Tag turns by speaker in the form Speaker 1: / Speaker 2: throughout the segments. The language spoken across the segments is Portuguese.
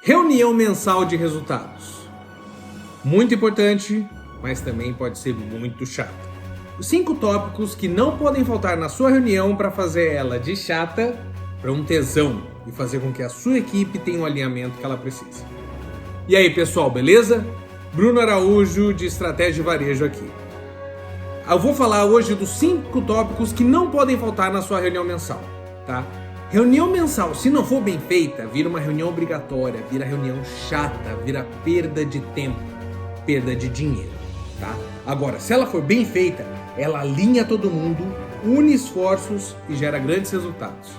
Speaker 1: Reunião mensal de resultados. Muito importante, mas também pode ser muito chata. Os 5 tópicos que não podem faltar na sua reunião para fazer ela de chata para um tesão e fazer com que a sua equipe tenha o alinhamento que ela precisa. E aí, pessoal, beleza? Bruno Araújo de Estratégia de Varejo aqui. Eu vou falar hoje dos 5 tópicos que não podem faltar na sua reunião mensal, tá? Reunião mensal, se não for bem feita, vira uma reunião obrigatória, vira reunião chata, vira perda de tempo, perda de dinheiro, tá? Agora, se ela for bem feita, ela alinha todo mundo, une esforços e gera grandes resultados.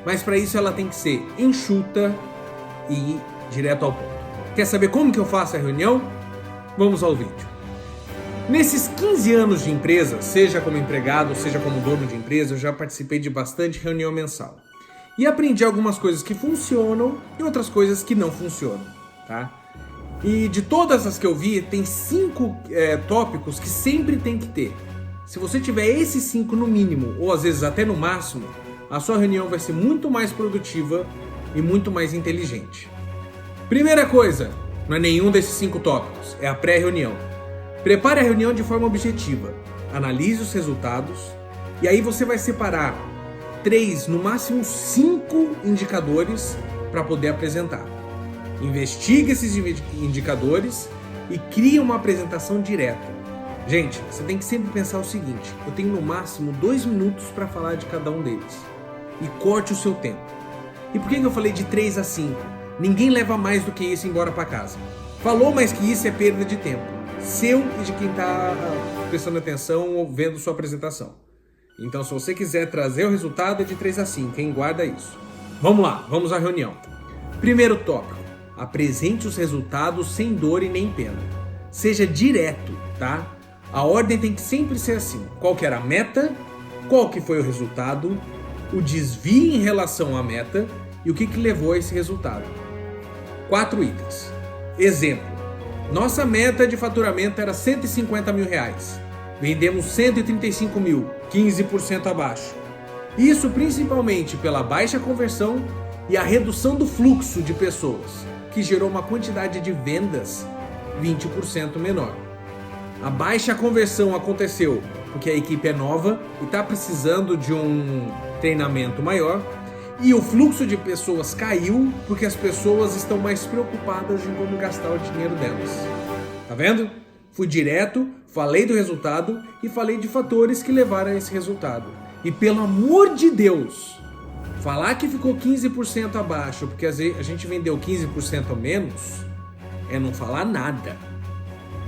Speaker 1: Mas para isso ela tem que ser enxuta e direto ao ponto. Quer saber como que eu faço a reunião? Vamos ao vídeo. Nesses 15 anos de empresa, seja como empregado, seja como dono de empresa, eu já participei de bastante reunião mensal. E aprendi algumas coisas que funcionam e outras coisas que não funcionam, tá? E de todas as que eu vi, tem 5 tópicos que sempre tem que ter. Se você tiver esses 5 no mínimo, ou às vezes até no máximo, a sua reunião vai ser muito mais produtiva e muito mais inteligente. Primeira coisa, não é nenhum desses 5 tópicos, é a pré-reunião. Prepare a reunião de forma objetiva, analise os resultados e aí você vai separar 3, no máximo 5 indicadores para poder apresentar. Investigue esses indicadores e crie uma apresentação direta. Gente, você tem que sempre pensar o seguinte: eu tenho no máximo 2 minutos para falar de cada um deles. E corte o seu tempo. E por que eu falei de 3 a 5? Ninguém leva mais do que isso embora para casa. Falou mais que isso é perda de tempo. Seu e de quem está prestando atenção ou vendo sua apresentação. Então, se você quiser trazer o resultado, é de 3 a 5, hein? Guarda isso. Vamos lá, vamos à reunião. Primeiro tópico: apresente os resultados sem dor e nem pena. Seja direto, tá? A ordem tem que sempre ser assim: qual que era a meta, qual que foi o resultado, o desvio em relação à meta e o que levou a esse resultado. 4 itens. Exemplo: nossa meta de faturamento era R$150 mil. Vendemos 135 mil, 15% abaixo. Isso principalmente pela baixa conversão e a redução do fluxo de pessoas, que gerou uma quantidade de vendas 20% menor. A baixa conversão aconteceu porque a equipe é nova e está precisando de um treinamento maior, e o fluxo de pessoas caiu porque as pessoas estão mais preocupadas em como gastar o dinheiro delas. Tá vendo? Fui direto, falei do resultado e falei de fatores que levaram a esse resultado. E pelo amor de Deus, falar que ficou 15% abaixo porque a gente vendeu 15% a menos é não falar nada.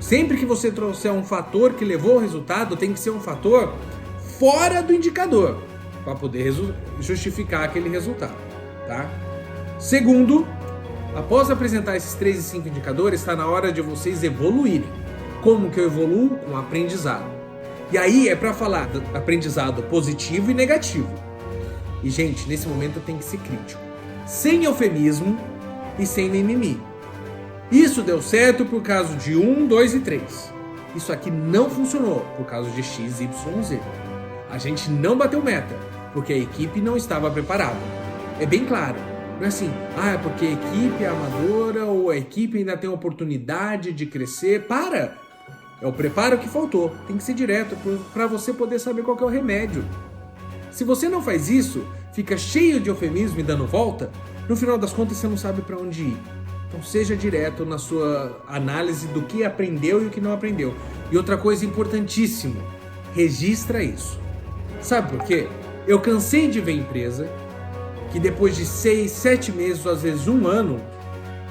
Speaker 1: Sempre que você trouxer um fator que levou ao resultado, tem que ser um fator fora do indicador para poder justificar aquele resultado, tá? Segundo, após apresentar esses 3 e 5 indicadores, está na hora de vocês evoluírem. Como que eu evoluo? Com aprendizado. E aí é para falar de aprendizado positivo e negativo. E gente, nesse momento tem que ser crítico, sem eufemismo e sem mimimi. Isso deu certo por causa de 1, 2 e 3. Isso aqui não funcionou por causa de X, Y, Z. A gente não bateu meta porque a equipe não estava preparada. É bem claro. Não é assim, é porque a equipe é amadora ou a equipe ainda tem oportunidade de crescer. Para! É o preparo que faltou. Tem que ser direto para você poder saber qual que é o remédio. Se você não faz isso, fica cheio de eufemismo e dando volta, no final das contas você não sabe para onde ir. Então seja direto na sua análise do que aprendeu e o que não aprendeu. E outra coisa importantíssima, registra isso. Sabe por quê? Eu cansei de ver empresa que depois de 6, 7 meses, ou às vezes 1 ano,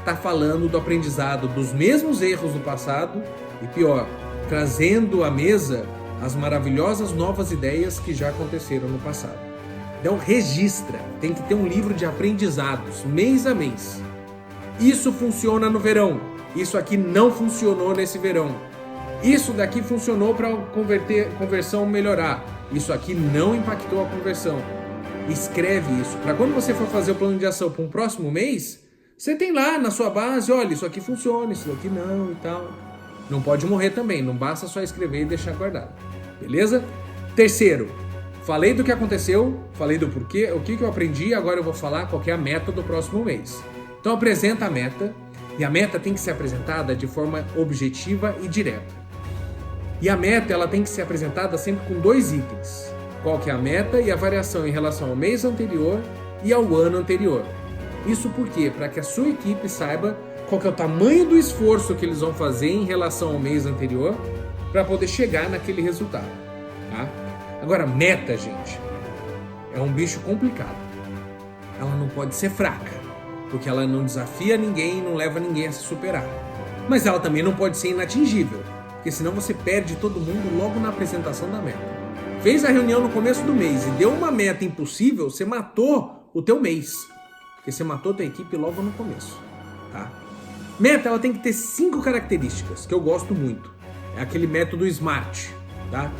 Speaker 1: tá falando do aprendizado dos mesmos erros do passado e pior, trazendo à mesa as maravilhosas novas ideias que já aconteceram no passado. Então registra, tem que ter um livro de aprendizados, mês a mês. Isso funciona no verão, isso aqui não funcionou nesse verão. Isso daqui funcionou para conversão melhorar, isso aqui não impactou a conversão. Escreve isso, para quando você for fazer o plano de ação para um próximo mês, você tem lá na sua base: olha, isso aqui funciona, isso aqui não e tal. Não pode morrer também, não basta só escrever e deixar guardado, beleza? Terceiro, falei do que aconteceu, falei do porquê, o que eu aprendi, agora eu vou falar qual que é a meta do próximo mês. Então apresenta a meta, e a meta tem que ser apresentada de forma objetiva e direta. E a meta ela tem que ser apresentada sempre com 2 itens. Qual que é a meta e a variação em relação ao mês anterior e ao ano anterior. Isso por quê? Para que a sua equipe saiba qual que é o tamanho do esforço que eles vão fazer em relação ao mês anterior para poder chegar naquele resultado. Tá? Agora, meta, gente, é um bicho complicado. Ela não pode ser fraca, porque ela não desafia ninguém e não leva ninguém a se superar. Mas ela também não pode ser inatingível, porque senão você perde todo mundo logo na apresentação da meta. Fez a reunião no começo do mês e deu uma meta impossível, você matou o teu mês. Porque você matou a tua equipe logo no começo. Tá? Meta, ela tem que ter 5 características que eu gosto muito. É aquele método SMART. Tá?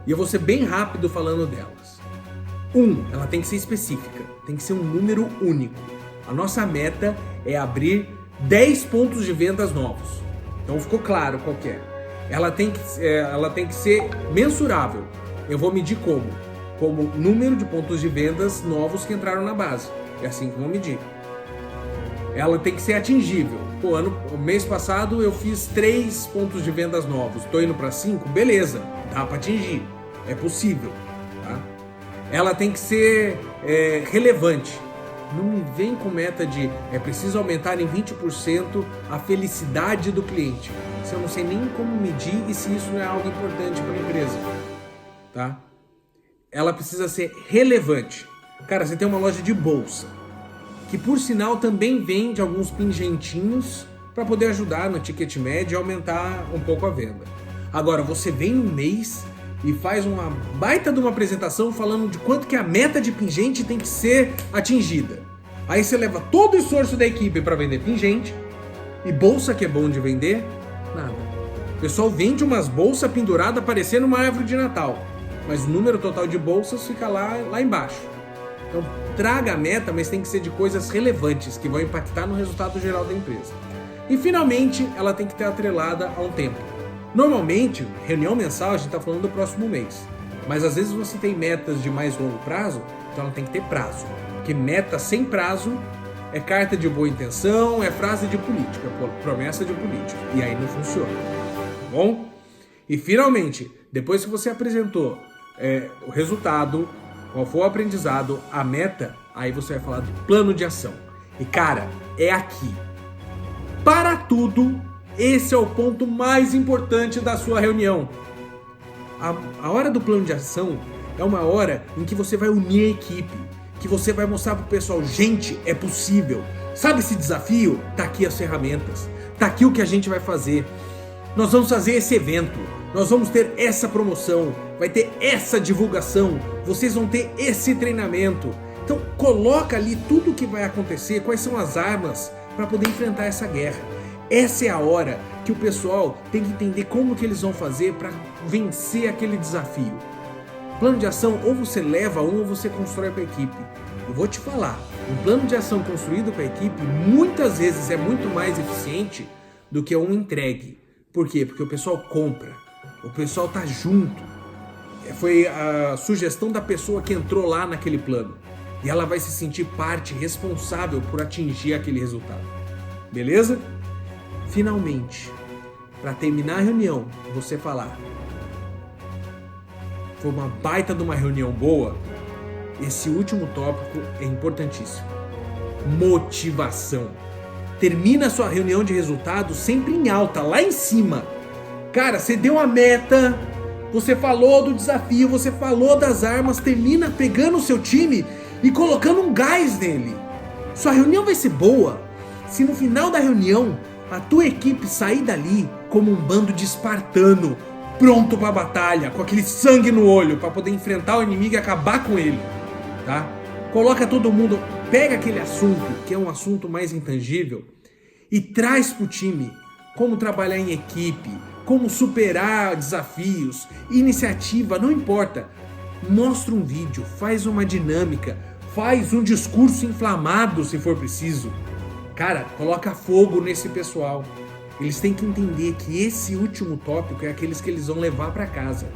Speaker 1: E eu vou ser bem rápido falando delas. 1, ela tem que ser específica. Tem que ser um número único. A nossa meta é abrir 10 pontos de vendas novos. Então ficou claro qual que é. Ela tem que ser mensurável. Eu vou medir como? Como número de pontos de vendas novos que entraram na base. É assim que eu vou medir. Ela tem que ser atingível. O mês passado eu fiz 3 pontos de vendas novos. Estou indo para 5? Beleza, dá para atingir. É possível. Tá? Ela tem que ser relevante. Não me vem com meta de é preciso aumentar em 20% a felicidade do cliente. Se eu não sei nem como medir e se isso não é algo importante para a empresa. Tá? Ela precisa ser relevante. Cara, você tem uma loja de bolsa, que por sinal também vende alguns pingentinhos para poder ajudar no ticket médio e aumentar um pouco a venda. Agora, você vem um mês e faz uma baita de uma apresentação falando de quanto que a meta de pingente tem que ser atingida. Aí você leva todo o esforço da equipe para vender pingente, e bolsa que é bom de vender, nada. O pessoal vende umas bolsas penduradas parecendo uma árvore de Natal, mas o número total de bolsas fica lá embaixo. Então traga a meta, mas tem que ser de coisas relevantes que vão impactar no resultado geral da empresa. E finalmente, ela tem que estar atrelada a um tempo. Normalmente, reunião mensal a gente está falando do próximo mês, mas às vezes você tem metas de mais longo prazo, então ela tem que ter prazo. Porque meta sem prazo é carta de boa intenção, é frase de política, promessa de política, e aí não funciona. Tá bom? E finalmente, depois que você apresentou o resultado, qual for o aprendizado, a meta, aí você vai falar do plano de ação. E cara, é aqui. Para tudo, esse é o ponto mais importante da sua reunião. A hora do plano de ação é uma hora em que você vai unir a equipe, que você vai mostrar pro pessoal, gente, é possível. Sabe esse desafio? Tá aqui as ferramentas, tá aqui o que a gente vai fazer. Nós vamos fazer esse evento, nós vamos ter essa promoção, vai ter essa divulgação, vocês vão ter esse treinamento. Então coloca ali tudo o que vai acontecer, quais são as armas para poder enfrentar essa guerra. Essa é a hora que o pessoal tem que entender como que eles vão fazer para vencer aquele desafio. Plano de ação, ou você leva um ou você constrói para a equipe. Eu vou te falar, um plano de ação construído para a equipe muitas vezes é muito mais eficiente do que um entregue. Por quê? Porque o pessoal compra, o pessoal tá junto. Foi a sugestão da pessoa que entrou lá naquele plano. E ela vai se sentir parte responsável por atingir aquele resultado. Beleza? Finalmente, para terminar a reunião, você falar: foi uma baita de uma reunião boa. Esse último tópico é importantíssimo. Motivação. Termina a sua reunião de resultados sempre em alta, lá em cima. Cara, você deu a meta, você falou do desafio, você falou das armas, termina pegando o seu time e colocando um gás nele. Sua reunião vai ser boa se no final da reunião a tua equipe sair dali como um bando de espartano, pronto pra batalha, com aquele sangue no olho para poder enfrentar o inimigo e acabar com ele, tá? Coloca todo mundo, pega aquele assunto, que é um assunto mais intangível, e traz pro time como trabalhar em equipe, como superar desafios, iniciativa, não importa. Mostra um vídeo, faz uma dinâmica, faz um discurso inflamado se for preciso. Cara, coloca fogo nesse pessoal. Eles têm que entender que esse último tópico é aqueles que eles vão levar para casa.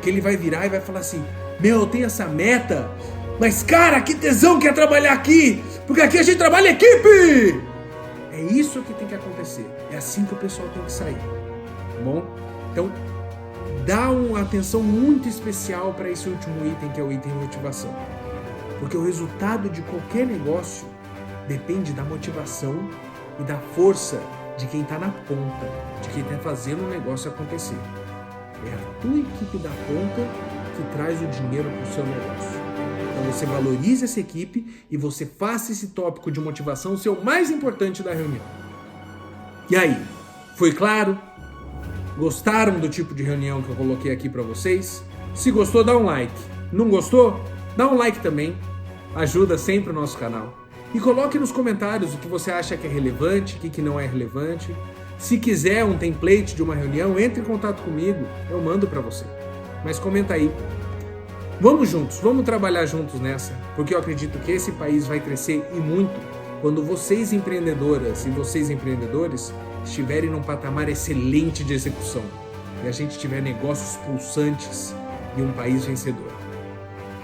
Speaker 1: Que ele vai virar e vai falar assim: meu, eu tenho essa meta, mas cara, que tesão que é trabalhar aqui, porque aqui a gente trabalha em equipe! É isso que tem que acontecer. É assim que o pessoal tem que sair. Tá bom? Então, dá uma atenção muito especial para esse último item, que é o item motivação. Porque o resultado de qualquer negócio depende da motivação e da força de quem está na ponta, de quem está fazendo o negócio acontecer. É a tua equipe da ponta que traz o dinheiro para o seu negócio. Então você valorize essa equipe e você faça esse tópico de motivação ser o mais importante da reunião. E aí, foi claro? Gostaram do tipo de reunião que eu coloquei aqui para vocês? Se gostou, dá um like. Não gostou? Dá um like também. Ajuda sempre o nosso canal. E coloque nos comentários o que você acha que é relevante, o que não é relevante. Se quiser um template de uma reunião, entre em contato comigo, eu mando para você. Mas comenta aí. Vamos juntos, vamos trabalhar juntos nessa, porque eu acredito que esse país vai crescer e muito quando vocês empreendedoras e vocês empreendedores estiverem num patamar excelente de execução e a gente tiver negócios pulsantes e um país vencedor.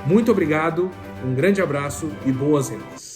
Speaker 1: Muito obrigado, um grande abraço e boas vendas!